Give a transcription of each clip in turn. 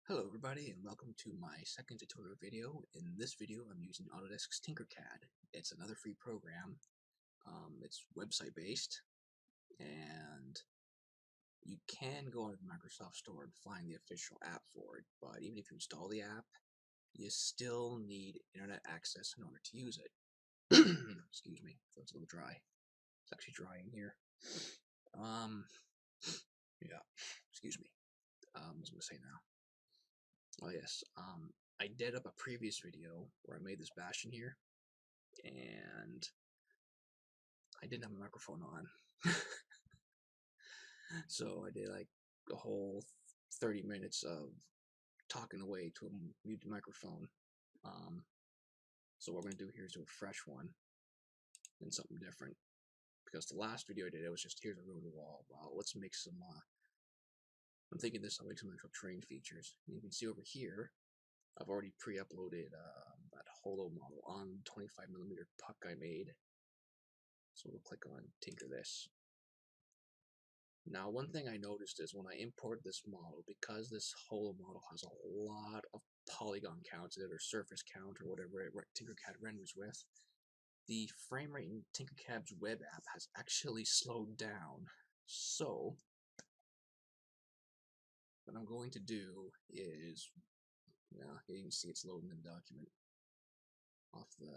Hello everybody and welcome to my second tutorial video. In this video I'm using Autodesk Tinkercad. It's another free program. It's website based and you can go on the Microsoft Store and find the official app for it, but even if you install the app, you still need internet access in order to use it. Excuse me, so it's a little dry. It's actually dry in here. Yeah, excuse me. What was I going to say now? Oh yes, I did up a previous video where I made this bastion here, and I didn't have a microphone on. So I did like a whole 30 minutes of talking away to a muted microphone. So what we're going to do here is do a fresh one and something different. Because the last video I did, it was just here's a road wall. Well, let's make some, I'm thinking this, I'll make some actual terrain features. And you can see over here, I've already pre-uploaded that holo model on 25mm puck I made. So we'll click on Tinker this. Now one thing I noticed is when I import this model, because this holo model has a lot of polygon counts in it, or surface count, or whatever Tinkercad renders with, the frame rate in Tinkercad's web app has actually slowed down. So what I'm going to do is, well, you can see it's loading the document off the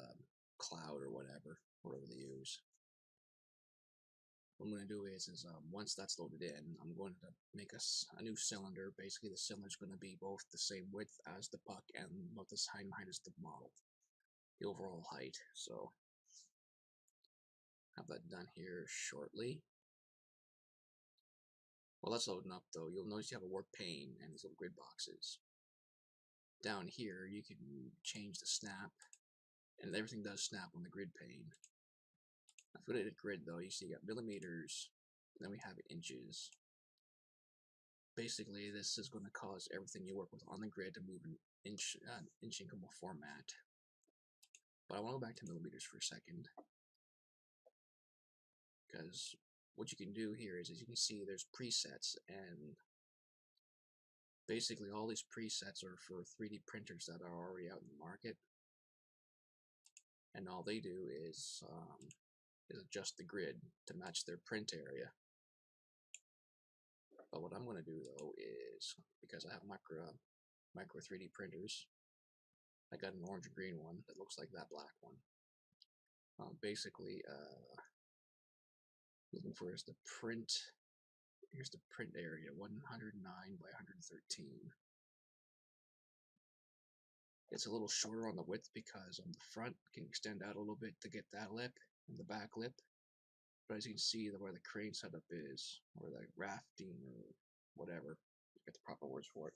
cloud or whatever they use. What I'm going to do is once that's loaded in, I'm going to make a new cylinder. Basically, the cylinder is going to be both the same width as the puck and about the same height as the model, the overall height. So, have that done here shortly. While that's loading up, though, you'll notice you have a work pane and these little grid boxes. Down here, you can change the snap, and everything does snap on the grid pane. If we go to the grid, though, you see you got millimeters, and then we have inches. Basically, this is going to cause everything you work with on the grid to move in inch increment format. But I want to go back to millimeters for a second, because what you can do here is, as you can see, there's presets, and basically all these presets are for 3D printers that are already out in the market, and all they do is adjust the grid to match their print area. But what I'm going to do, though, is, because I have micro 3D printers, I got an orange and green one that looks like that black one. Basically, looking for is the print. Here's the print area, 109 by 113. It's a little shorter on the width because on the front can extend out a little bit to get that lip and the back lip. But as you can see, where the crane setup is, or the rafting, or whatever, you get the proper words for it,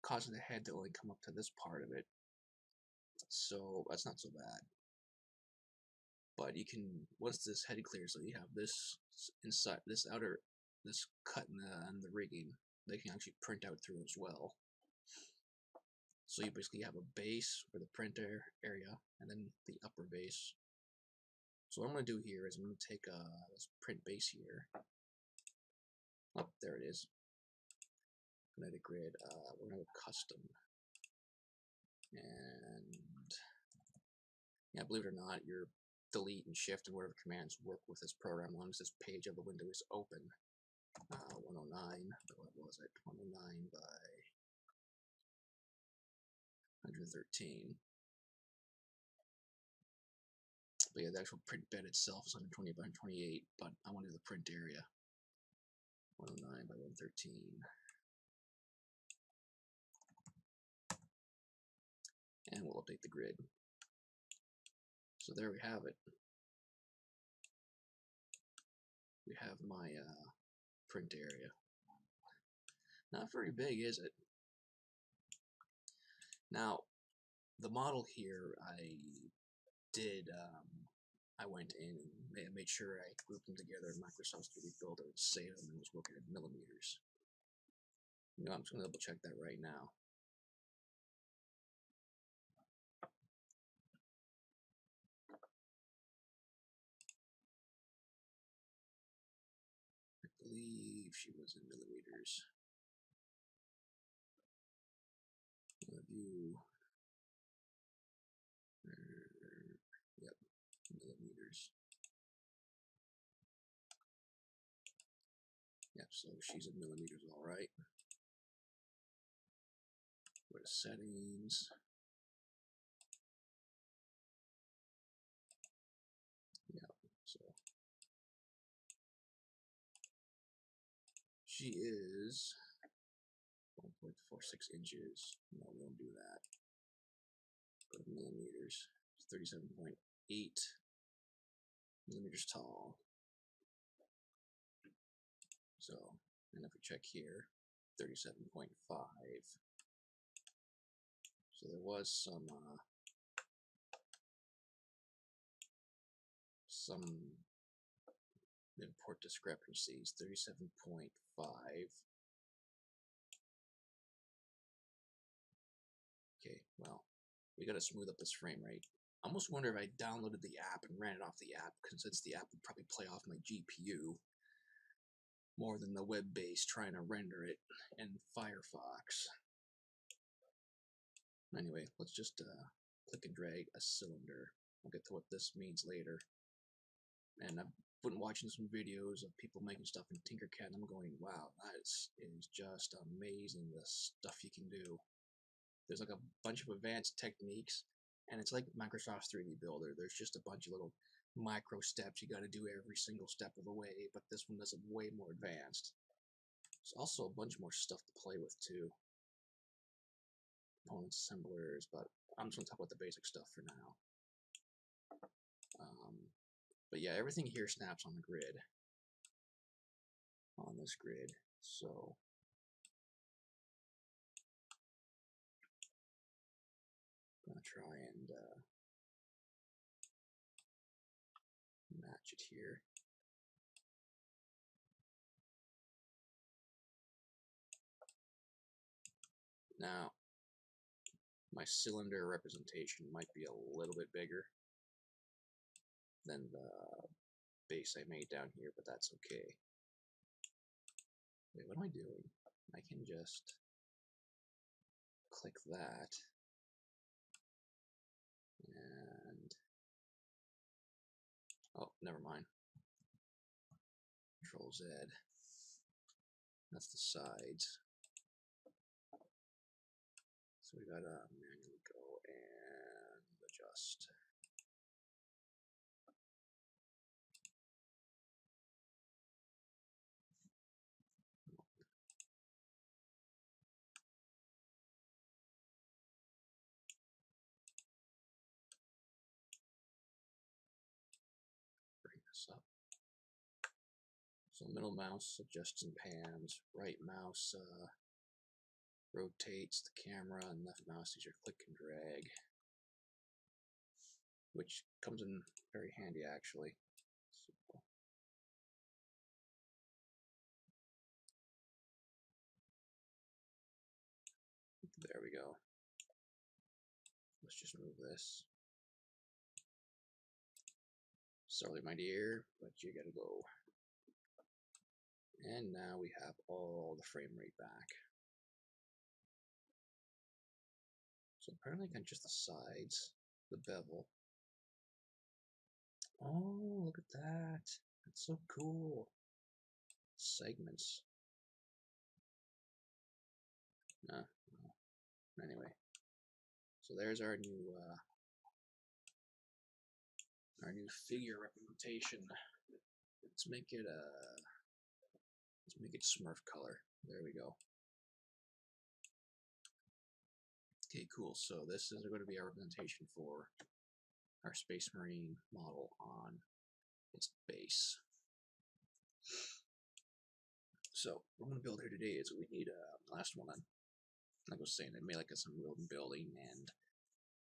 causing the head to only come up to this part of it. So that's not so bad. But you can, once this head clears, so you have this inside, this cut in the rigging, they can actually print out through as well. So you basically have a base for the printer area, and then the upper base. So what I'm going to do here is I'm going to take this print base here. Oh, there it is. I'm going to grid. We're going to go custom. And yeah, believe it or not, your delete and shift and whatever commands work with this program as long as this page of the window is open. 109, what was it? 109 by 113. But yeah, the actual print bed itself is 120 by 128, but I want to do the print area. 109 by 113. And we'll update the grid. So there we have it. We have my print area. Not very big, is it? Now, the model here, I went in and made sure I grouped them together in Microsoft 3D Builder and saved them and was working in millimeters. You know, I'm just going to double check that right now. I believe she was in millimeters. view. Yep, millimeters. Yep, so she's in millimeters, all right. Go to settings. Yep, so she is 1.46 inches. No, we won't do that. Go to millimeters. It's 37.8 millimeters tall. So, and if we check here, 37.5. So there was some import discrepancies. 37.5. Okay, well, we gotta smooth up this frame rate. I almost wonder if I downloaded the app and ran it off the app, since the app would probably play off my GPU more than the web-based trying to render it in Firefox. Anyway, let's just click and drag a cylinder. I'll get to what this means later. And I've been watching some videos of people making stuff in Tinkercad, and I'm going, wow, that is just amazing, the stuff you can do. There's like a bunch of advanced techniques, and it's like Microsoft's 3D Builder. There's just a bunch of little micro steps you got to do every single step of the way, but this one does it way more advanced. There's also a bunch more stuff to play with too. Component assemblers, but I'm just going to talk about the basic stuff for now. But yeah, everything here snaps on the grid. On this grid, so I'm gonna try and match it here. Now, my cylinder representation might be a little bit bigger than the base I made down here, but that's okay. Wait, what am I doing? I can just click that, and oh, never mind. Control Z. That's the sides. So we gotta manually go and adjust. Bring this up. So middle mouse adjusts and pans, right mouse rotates the camera, and left mouse is your click and drag, which comes in very handy actually. So, there we go. Let's just move this. Sorry, my dear, but you gotta go. And now we have all the frame rate back. So apparently I can just the sides, the bevel. Oh, look at that. That's so cool. Segments. No. Anyway. So there's our new figure representation. Let's make it Smurf color. There we go. Okay, cool. So this is going to be our representation for our Space Marine model on its base. So what I'm going to build here today is we need a last one. Like I was saying, I made like some wooden building, and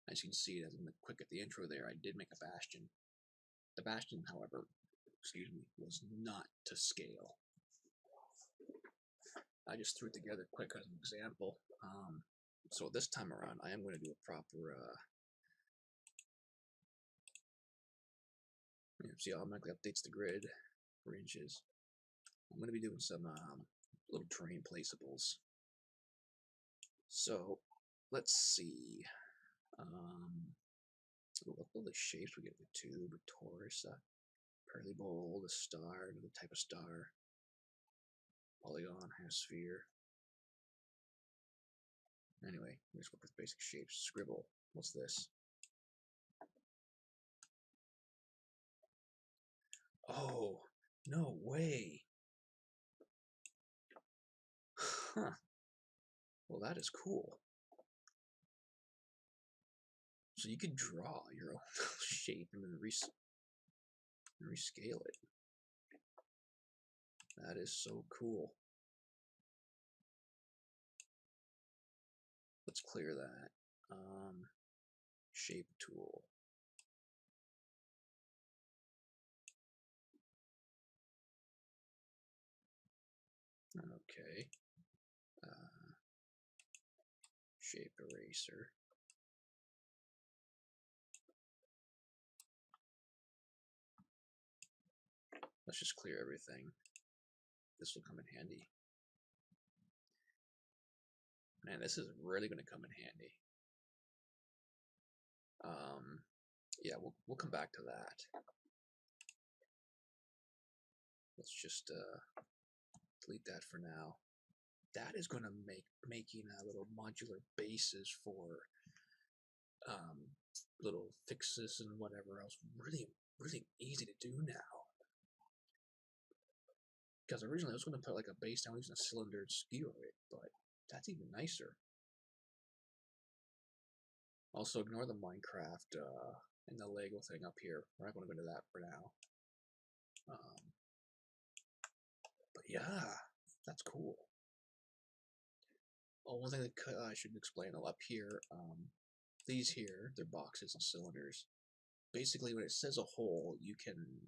as you can see, as in the quick at the intro there, I did make a bastion. The bastion, however, excuse me, was not to scale. I just threw it together quick as an example. So this time around, I am going to do a proper. See, automatically updates the grid for inches. I'm going to be doing some little terrain placeables. So let's see. What are the shapes we get? The tube, a torus, a pearly bowl, a star, another type of star, polygon, sphere. Anyway, let's work with basic shapes. Scribble. What's this? Oh, no way. Huh. Well, that is cool. So you can draw your own shape and then rescale it. That is so cool. Let's clear that. Shape tool. Okay. Shape eraser. Let's just clear everything. This will come in handy. Man, this is really going to come in handy. Yeah, we'll come back to that. Let's just delete that for now. That is going to make making little modular bases for little fixes and whatever else really easy to do now. Because originally I was going to put like a base down using a cylinder skewer it, but that's even nicer. Also, ignore the Minecraft and the Lego thing up here. We're not going to go into that for now. But yeah, that's cool. Oh, one thing that I should explain up here, these here, they're boxes and cylinders. Basically, when it says a hole, you can,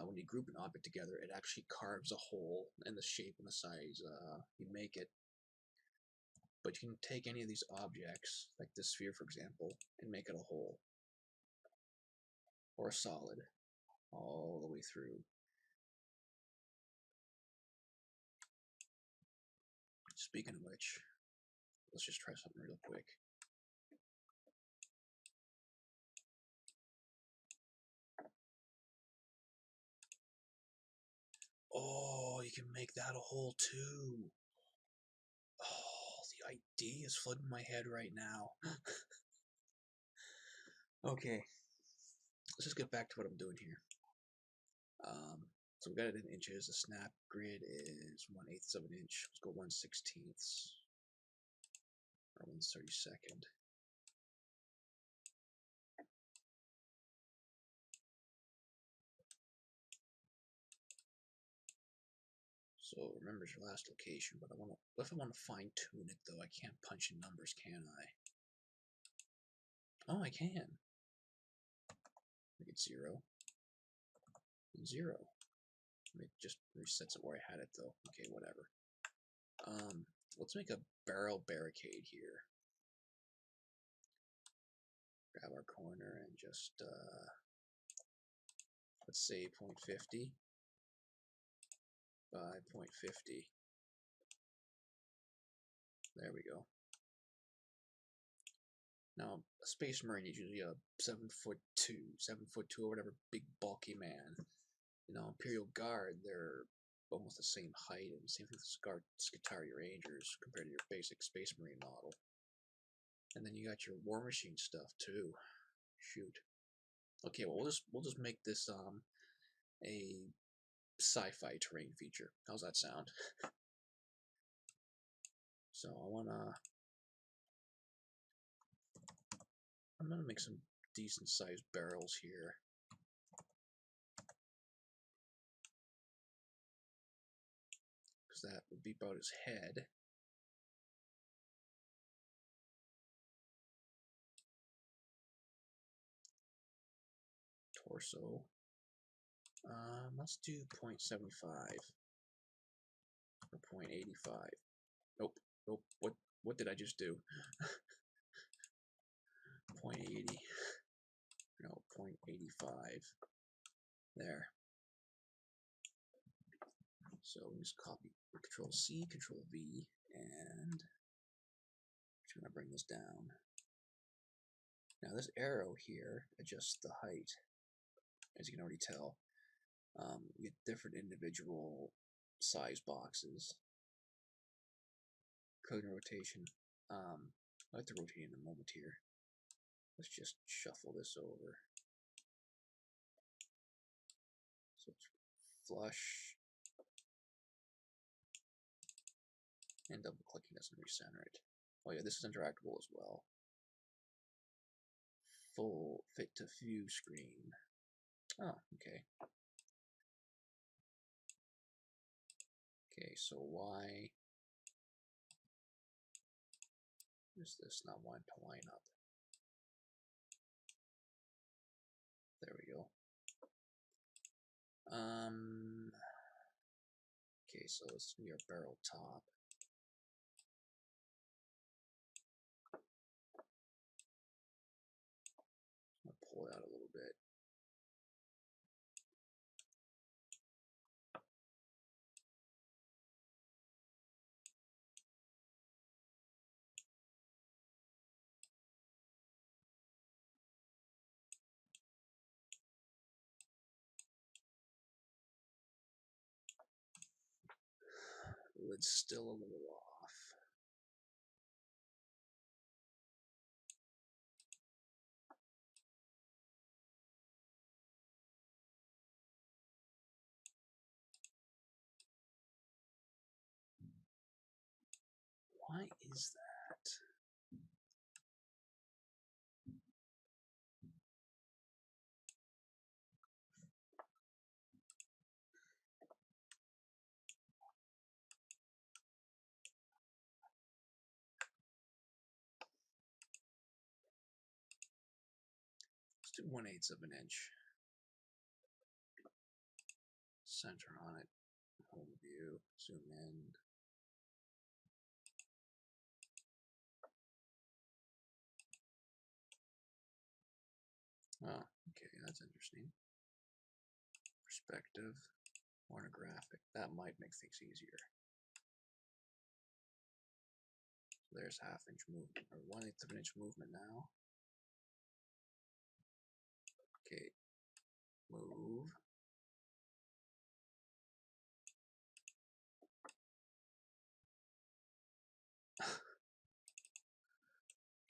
when you group an object together, it actually carves a hole in the shape and the size you make it. But you can take any of these objects, like this sphere for example, and make it a hole. Or a solid, all the way through. Speaking of which, let's just try something real quick. Oh, you can make that a hole too. Oh, the idea is flooding my head right now. Okay, let's just get back to what I'm doing here. So we got it in inches. The snap grid is 1/8 of an inch. Let's go 1/16 or 1/32. So remember your last location, but if I want to fine tune it though, I can't punch in numbers, can I? Oh, I can. Make it 0 and 0. It just resets it where I had it though. Okay, whatever. Let's make a barrel barricade here. Grab our corner and just let's say 0.50 by 0.50. There we go. Now, a Space Marine is usually a 7'2", or whatever, big bulky man. You know, Imperial Guard, they're almost the same height, and same thing with Skitarii Rangers compared to your basic Space Marine model. And then you got your War Machine stuff too. Shoot. Okay, well we'll just make this a sci-fi terrain feature. How's that sound? So I'm gonna make some decent sized barrels here. Because that would be about his head. Torso. Let's do 0.75 or 0.85. Nope. What did I just do? 0.80. No, 0.85. There. So we just copy Control C, Control V, and I'm going to bring this down. Now this arrow here adjusts the height, as you can already tell. You get different individual size boxes. Coding rotation. I'll have to rotate in a moment here. Let's just shuffle this over. So it's flush. And double clicking doesn't recenter it. Oh yeah, this is interactable as well. Full fit to view screen. Oh, okay. Okay, so why is this not wanting to line up? There we go. Okay, so this is gonna be our barrel top. I'm gonna pull it out a little bit. It's still a little off. Why is that? Let's do 1/8 of an inch. Center on it. Home view. Zoom in. Oh, okay, that's interesting. Perspective. Orthographic. That might make things easier. So there's 1/2 inch movement, or 1/8 of an inch movement now. Okay, move.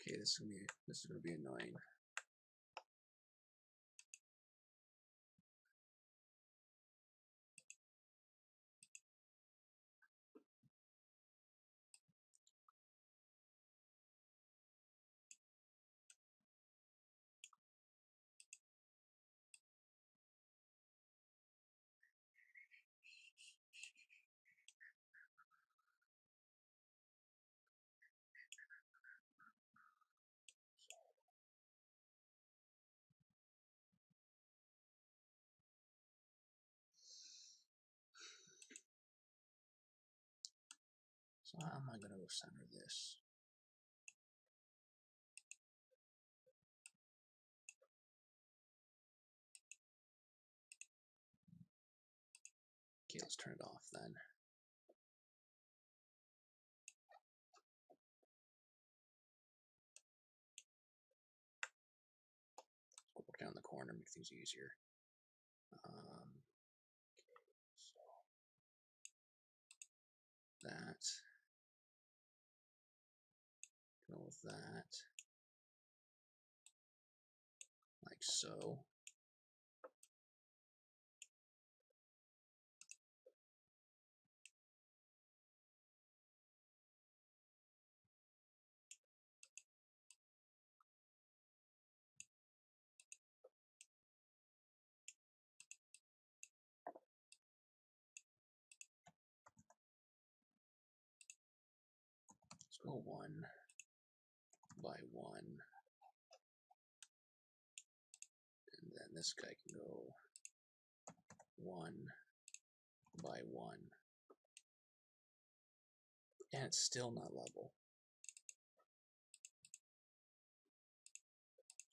Okay, this is gonna be annoying. So how am I gonna go center this? Okay, let's turn it off then. Go work down the corner, make things easier. So that. Go with that. Like so. Let's go 1 by 1. And then this guy can go 1 by 1. And it's still not level.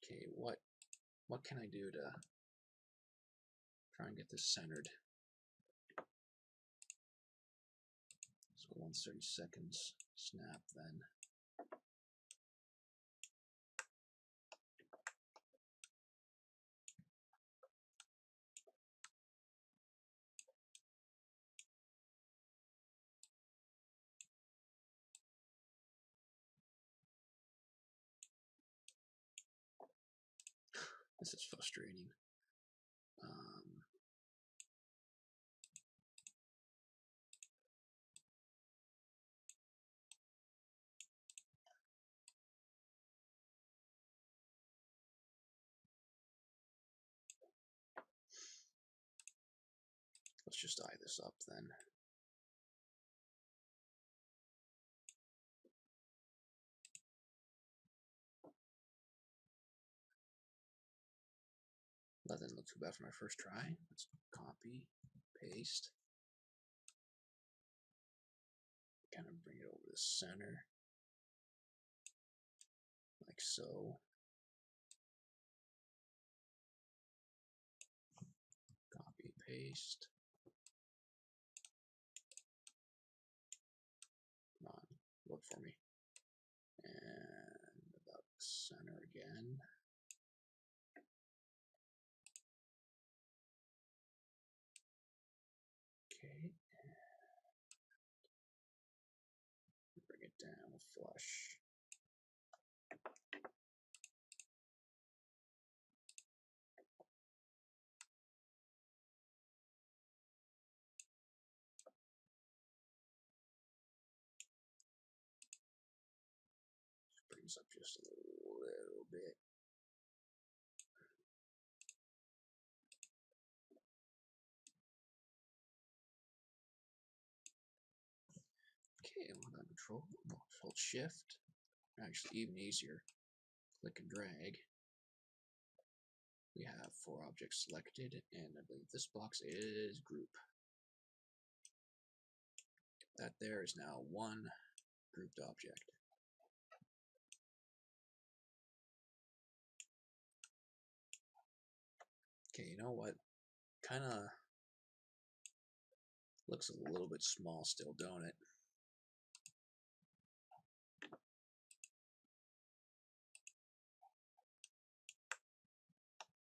Okay, what can I do to try and get this centered? Let's go 1/32 snap then. This is frustrating. Let's just eye this up then. That didn't look too bad for my first try. Let's copy, paste. Kind of bring it over the center. Like so. Copy, paste. Come on, work for me. And about the center again. Okay. Bring it down flush. Brings up just a little bit. Okay, hold on, control, hold shift. Actually, even easier. Click and drag. We have 4 objects selected, and I believe this box is group. That there is now one grouped object. Okay, you know what? Kind of looks a little bit small still, don't it?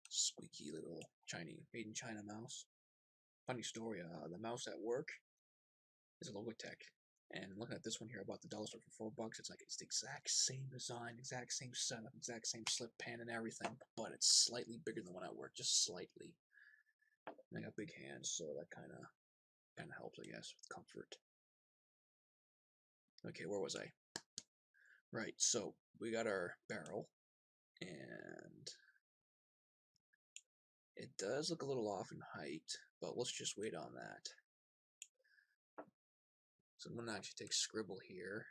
Squeaky little made in China mouse. Funny story, the mouse at work is a Logitech. And looking at this one here, I bought the dollar store for $4. It's like it's the exact same design, exact same setup, exact same slip pan and everything, but it's slightly bigger than the one at work, just slightly. And I got big hands, so that kind of helps, I guess, with comfort. Okay, where was I? Right, so we got our barrel, and it does look a little off in height, but let's just wait on that. So I'm going to actually take scribble here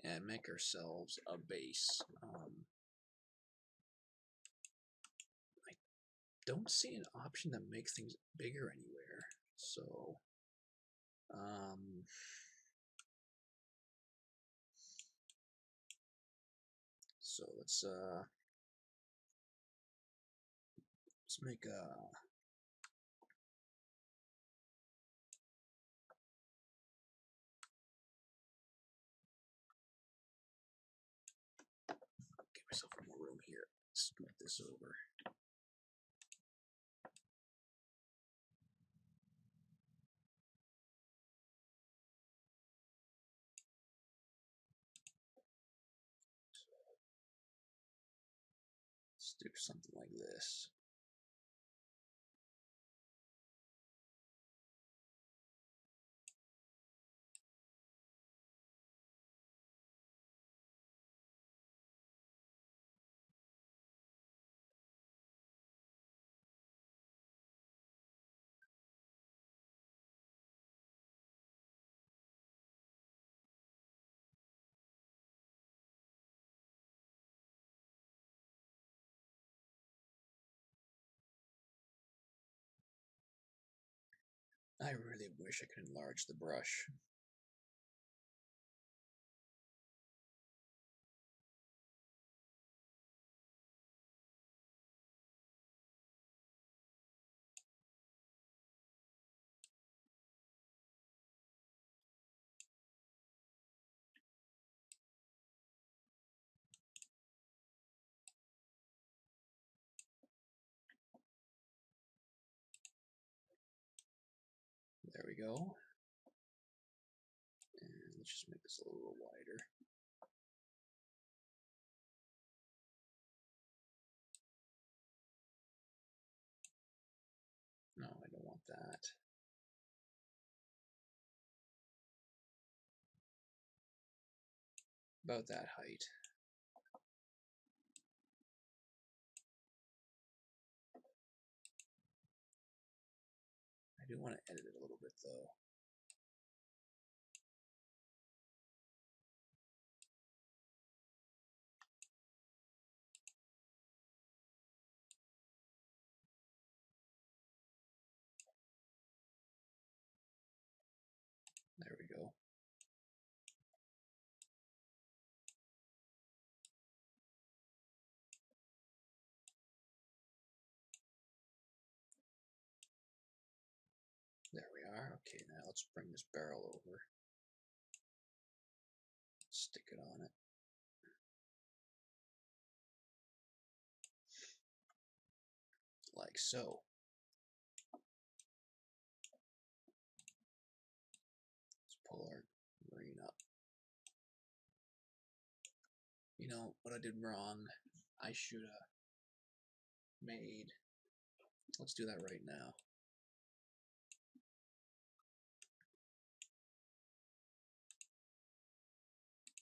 and make ourselves a base. I don't see an option that makes things bigger anywhere, so let's make a give myself more room here. Scoot this over. Let's do something like this. I really wish I could enlarge the brush. There we go. And let's just make this a little wider. that. About that height. I do want to edit it a little bit though. There we go. There we are. Okay, now let's bring this barrel over. Stick it on it. Like so. Let's pull our marine up. You know what I did wrong? I should have made. Let's do that right now.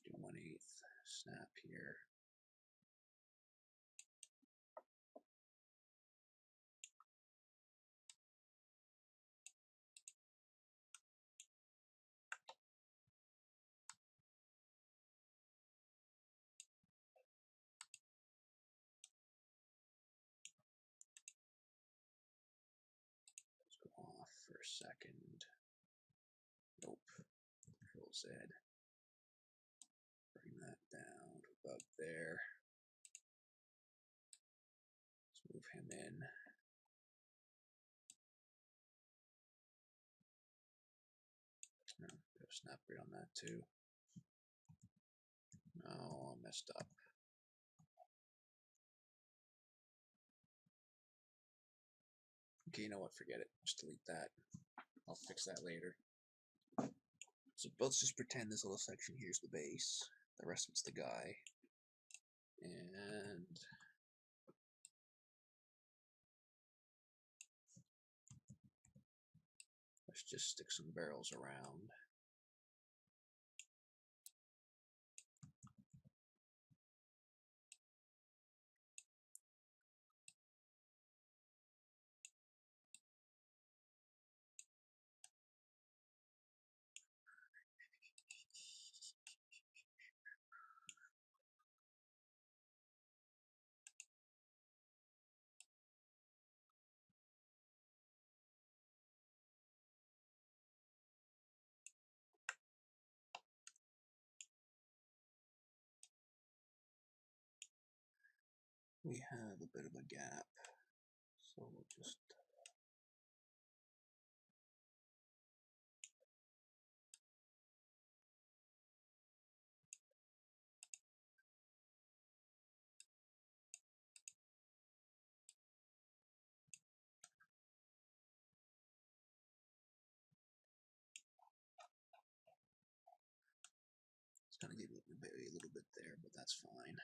Do 1/8 snap here. Let's go off for a second. Nope. Control Z. Bring that down to about there. Let's move him in. No, go snap right on that too. No, I messed up. Okay, you know what? Forget it. Just delete that. I'll fix that later. So let's just pretend this little section here's the base. The rest of it's the guy. And let's just stick some barrels around. We have a bit of a gap, so we'll just it's gonna give it a little bit there, but that's fine.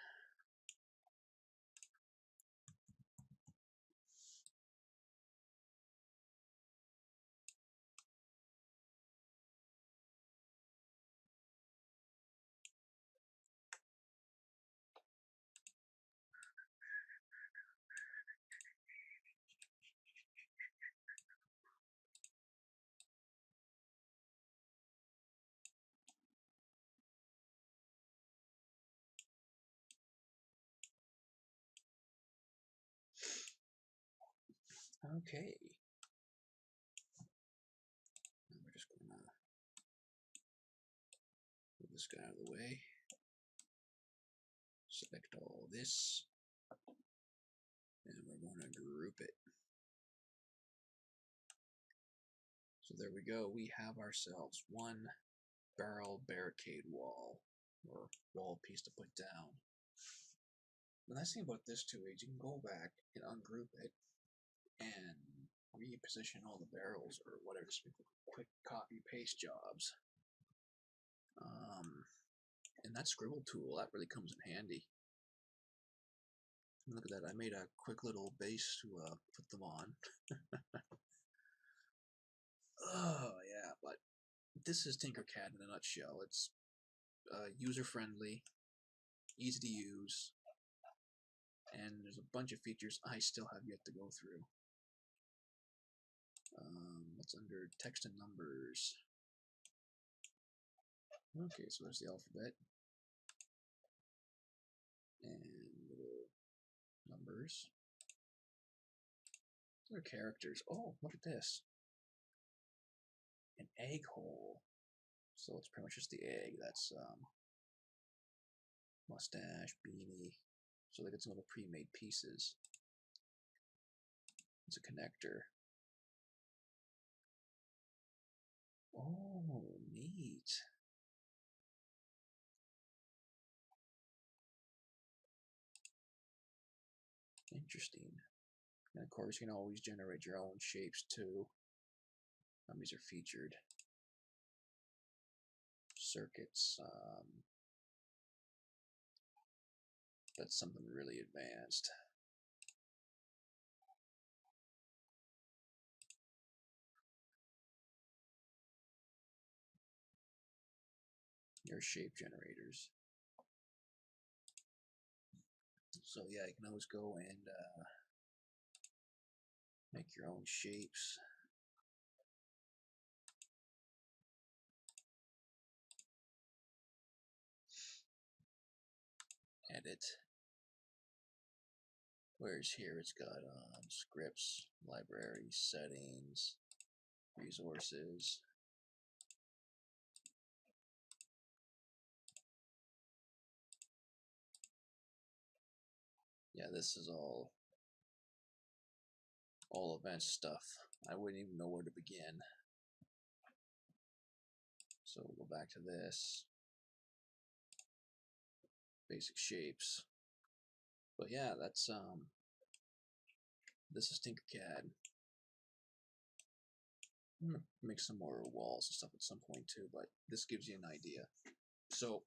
Okay. Now we're just gonna move this guy out of the way. Select all this, and we're going to group it. So there we go. We have ourselves one barrel barricade wall, or wall piece to put down. The nice thing about this too is you can go back and ungroup it and reposition all the barrels or whatever, just quick copy paste jobs. And that scribble tool, that really comes in handy. Look at that, I made a quick little base to put them on. Oh yeah, but this is Tinkercad in a nutshell. It's user-friendly, easy to use, and there's a bunch of features I still have yet to go through. What's under text and numbers? Okay, so there's the alphabet and little numbers. There are characters. Oh, look at this. An egg hole. So it's pretty much just the egg. That's mustache, beanie. So they get some little pre-made pieces. It's a connector. Oh, neat. Interesting. And of course, you can always generate your own shapes too. These are featured. Circuits. That's something really advanced. Your shape generators. So yeah, you can always go and make your own shapes. Edit. Whereas here it's got scripts, library, settings, resources. Yeah, this is all event stuff. I wouldn't even know where to begin. So we'll go back to this. Basic shapes. But yeah, that's this is Tinkercad. I'm gonna make some more walls and stuff at some point too, but this gives you an idea. So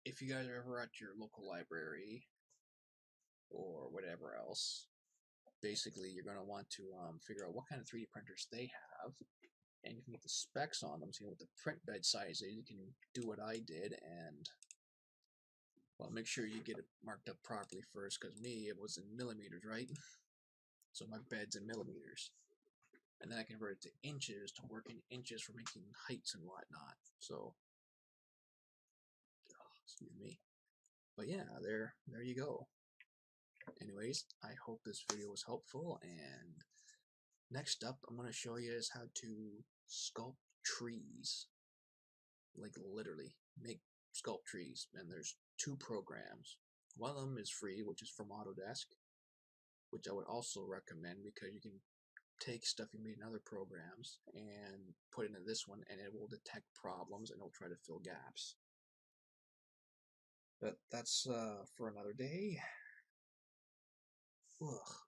if you guys are ever at your local library or whatever else, basically you're going to want to figure out what kind of 3D printers they have, and you can get the specs on them, so you know what the print bed size is. You can do what I did, and well, make sure you get it marked up properly first, because me, it was in millimeters, right? So my bed's in millimeters. And then I convert it to inches to work in inches for making heights and whatnot. So, excuse me. But yeah, there you go. Anyways, I hope this video was helpful, and next up I'm going to show you is how to sculpt trees. Like literally, make sculpt trees. And there's two programs. One of them is free, which is from Autodesk, which I would also recommend because you can take stuff you made in other programs and put it into this one, and it will detect problems and it'll try to fill gaps. But that's for another day. Ugh.